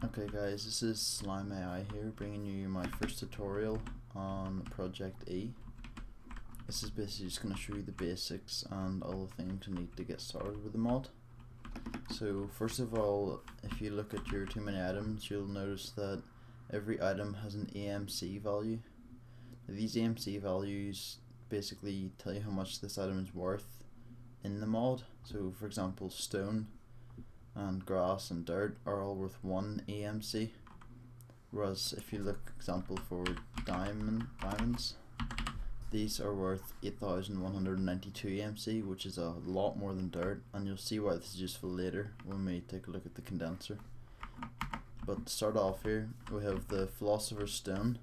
Okay guys, this is Slime AI here, bringing you my first tutorial on Project E. This is basically just going to show you the basics and all the things you need to get started with the mod. So first of all, if you look at your too many items, you'll notice that every item has an AMC value. Now, these AMC values basically tell you how much this item is worth in the mod. So for example, stone and grass and dirt are all worth 1 AMC, whereas if you look example for diamonds, these are worth 8,192 AMC, which is a lot more than dirt, and you'll see why this is useful later when we take a look at the condenser. But to start off here, we have the Philosopher stone.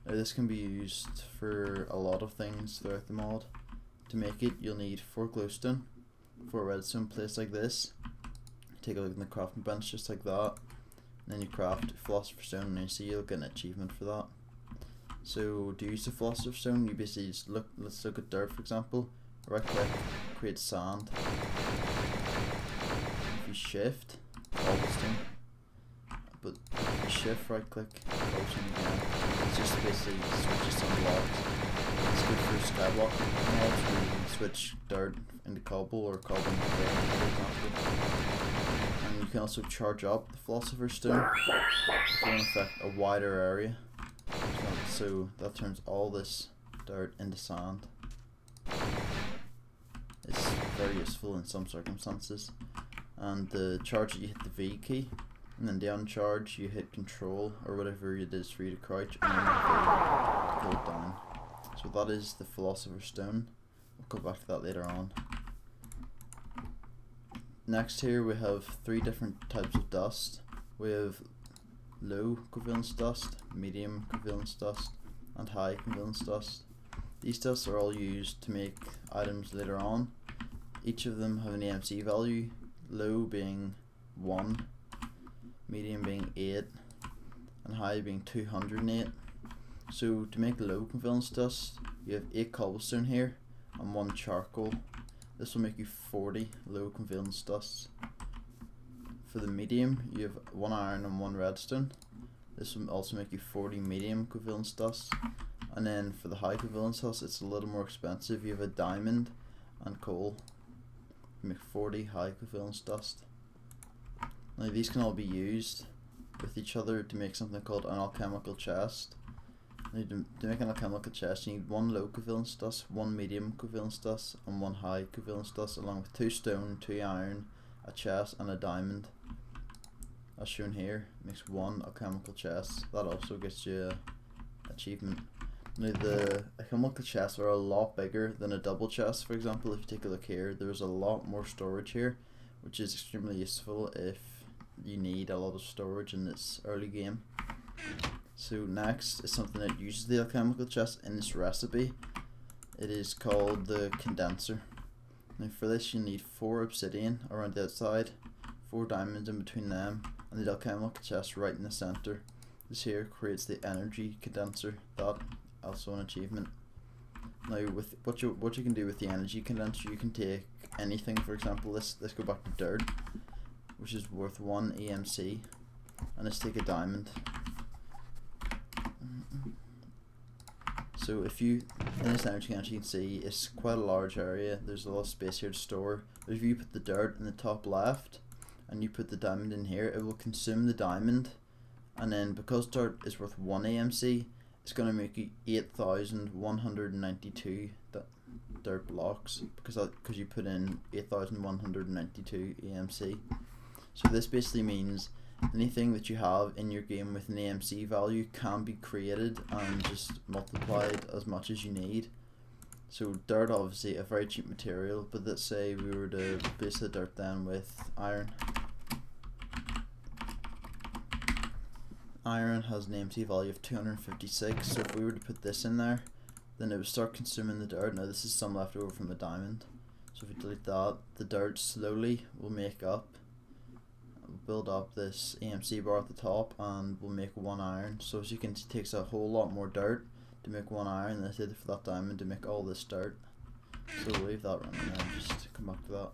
Now this can be used for a lot of things throughout the mod. To make it, you'll need 4 glowstone, 4 redstone placed like this. Take a look in the crafting bench just like that, and then you craft Philosopher stone, and you see you'll get an achievement for that. So to use the Philosopher stone, you basically just let's look at dirt for example. Right click, create sand. If you shift, cobblestone. But if you shift, right click, cobblestone again. It's just basically switches some blocks. It's good for skyblock mods where you can switch dirt into cobble or cobble into dirt, for example. You can also charge up the Philosopher stone if you want to affect a wider area. So that turns all this dirt into sand. It's very useful in some circumstances. And the charge it, you hit the V key, and then the uncharge you hit control or whatever it is for you to crouch, and then the V to go down. So that is the Philosopher stone. We'll go back to that later on. Next here we have 3 different types of dust. We have low covalence dust, medium covalence dust, and high covalence dust. These dusts are all used to make items later on. Each of them have an AMC value, low being 1, medium being 8, and high being 208. So to make low covalence dust, you have 8 cobblestone here and 1 charcoal. This will make you 40 low covalence dusts. For the medium, you have 1 iron and 1 redstone. This will also make you 40 medium covalence dusts. And then for the high covalence dust, it's a little more expensive. You have a diamond and coal. You make 40 high covalence dust. Now these can all be used with each other to make something called an alchemical chest. To make an alchemical chest, you need 1 low covalence dust, 1 medium covalence dust, and 1 high covalence dust, along with 2 stone, 2 iron, a chest, and a diamond. As shown here, makes 1 alchemical chest. That also gets you an achievement. Now the alchemical chests are a lot bigger than a double chest. For example, if you take a look here, there's a lot more storage here, which is extremely useful if you need a lot of storage in this early game. So next is something that uses the alchemical chest in this recipe. It is called the Condenser. Now for this you need 4 obsidian around the outside, 4 diamonds in between them, and the alchemical chest right in the center. This here creates the energy condenser. That also an achievement. Now with what you can do with the energy condenser, you can take anything. For example, let's go back to dirt, which is worth 1 AMC, and let's take a diamond. So if you, in this energy condenser, you can see it's quite a large area. There's a lot of space here to store. But if you put the dirt in the top left and you put the diamond in here, it will consume the diamond, and then because dirt is worth 1 AMC, it's going to make you 8,192 dirt blocks because you put in 8,192 AMC. So this basically means anything that you have in your game with an AMC value can be created and just multiplied as much as you need. So dirt, obviously a very cheap material, but let's say we were to replace the dirt then with iron. Iron has an AMC value of 256, so if we were to put this in there, then it would start consuming the dirt. Now this is some left over from a diamond, so if we delete that, the dirt slowly will make up, build up this AMC bar at the top, and will make 1 iron. So as you can see, it takes a whole lot more dirt to make 1 iron than it did for that diamond to make all this dirt. So we'll leave that running there and just come back to that.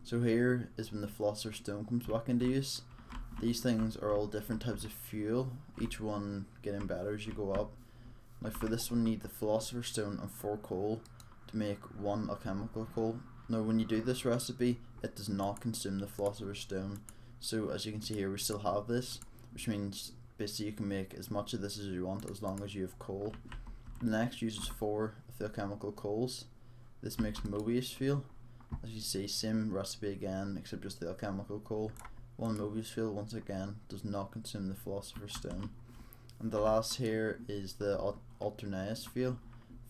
So here is when the Philosopher stone comes back into use. These things are all different types of fuel, each one getting better as you go up. Now for this one, you need the Philosopher Stone and 4 coal to make 1 alchemical coal. Now when you do this recipe, it does not consume the Philosopher's Stone. So as you can see here, we still have this, which means basically you can make as much of this as you want as long as you have coal. The next uses 4 of the alchemical coals. This makes Mobius fuel. As you see, same recipe again, except just the alchemical coal. 1 Mobius fuel, once again, does not consume the Philosopher's Stone. And the last here is the Alternaeus fuel.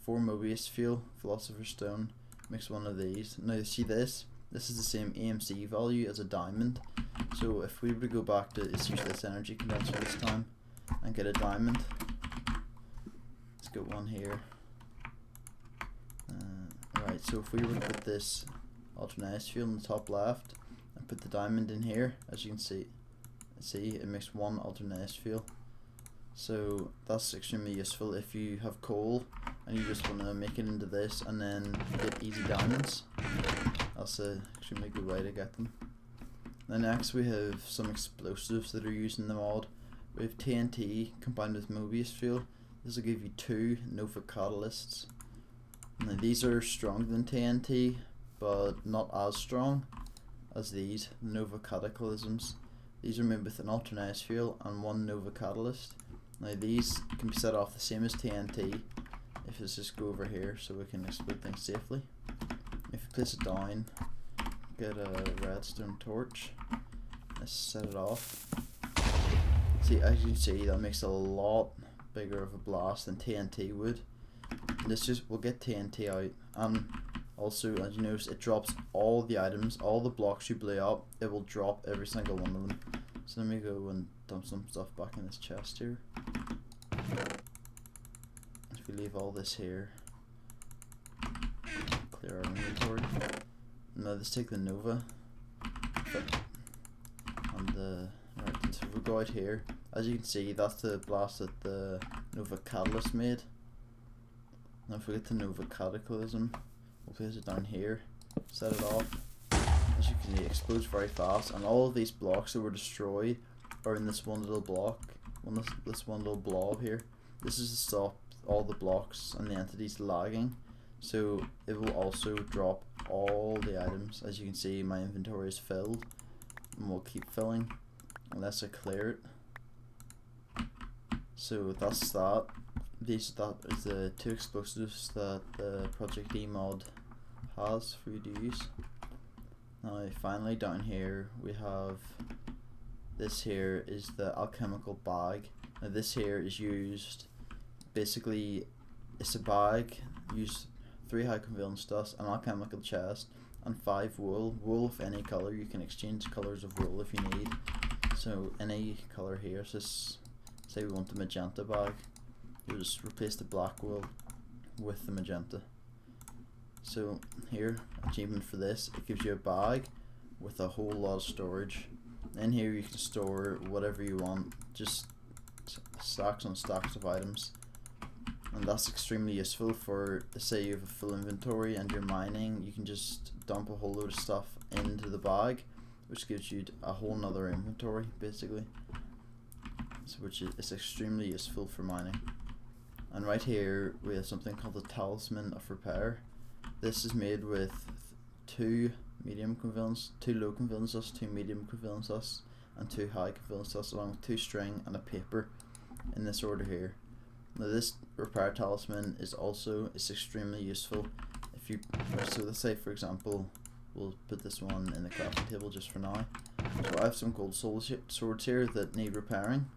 4 Mobius fuel, Philosopher's Stone, makes 1 of these. Now you see this is the same AMC value as a diamond. So if we were to go back to, let's use this energy condenser this time and get a diamond. Let's get one here. Right, so if we were to put this Alternaeus fuel in the top left and put the diamond in here, as you can see it makes 1 Alternaeus fuel. So that's extremely useful if you have coal and you just want to make it into this and then get easy diamonds. That's an extremely good way to get them. Then next we have some explosives that are used in the mod. We have TNT combined with Mobius fuel. This will give you 2 Nova catalysts. Now these are stronger than TNT, but not as strong as these, the Nova cataclysms. These are made with an Alternaeus fuel and 1 Nova catalyst. Now these can be set off the same as TNT. If let's just go over here so we can explode things safely. If you place it down, get a redstone torch. Let's set it off. See, as you can see, that makes a lot bigger of a blast than TNT would. This just will get TNT out, and also as you notice, it drops all the items, all the blocks you blew up. It will drop every single one of them. So let me go and dump some stuff back in this chest here. If we leave all this here, clear our inventory. Now let's take the Nova. And right, so if we go out here, as you can see, that's the blast that the Nova Catalyst made. Now if we get the Nova Cataclysm, we'll place it down here, set it off. As you can see, it explodes very fast, and all of these blocks that were destroyed are in this one little block, this one little blob here. This is to stop all the blocks and the entities lagging, so it will also drop all the items. As you can see, my inventory is filled, and will keep filling unless I clear it. So that's that. That is the 2 explosives that the Project D mod has for you to use. Now finally down here we have this here is the Alchemical Bag. Now this here is used, basically it's a bag, use 3 high convalence dust, an alchemical chest and 5 wool. Wool of any colour, you can exchange colours of wool if you need. So any colour here, so say we want the magenta bag, you just replace the black wool with the magenta. So here, achievement for this, it gives you a bag with a whole lot of storage. In here you can store whatever you want, just stacks on stacks of items. And that's extremely useful for, say you have a full inventory and you're mining, you can just dump a whole load of stuff into the bag, which gives you a whole nother inventory basically. So which is extremely useful for mining. And right here we have something called the Talisman Repair. This is made with 2 medium covalence, 2 low covalence dust, 2 medium covalence dust, and 2 high covalence dust, along with 2 string and a paper in this order here. Now this repair talisman is extremely useful if you, so let's say for example we'll put this one in the crafting table just for now. So I have some gold swords here that need repairing.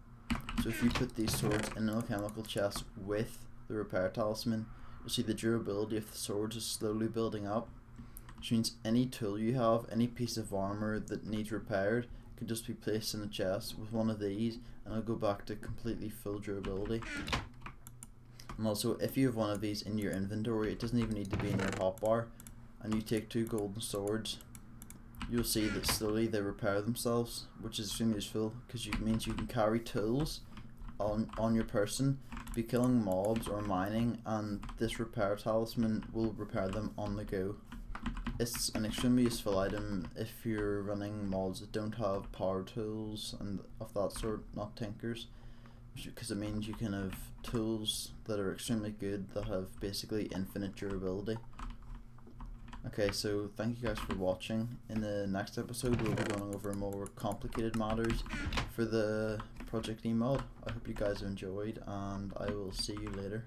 So if you put these swords in an alchemical chest with the repair talisman, you'll see the durability of the swords is slowly building up, which means any tool you have, any piece of armor that needs repaired, can just be placed in a chest with one of these and it'll go back to completely full durability. And also, if you have one of these in your inventory, it doesn't even need to be in your hotbar, and you take 2 golden swords, you'll see that slowly they repair themselves, which is extremely useful because it means you can carry tools on your person, be killing mobs or mining, and this repair talisman will repair them on the go. it's an extremely useful item if you're running mods that don't have power tools and of that sort, not tinkers, because it means you can have tools that are extremely good that have basically infinite durability. Okay, so thank you guys for watching. In the next episode we'll be going over more complicated matters for the Project E mod. I hope you guys have enjoyed, and I will see you later.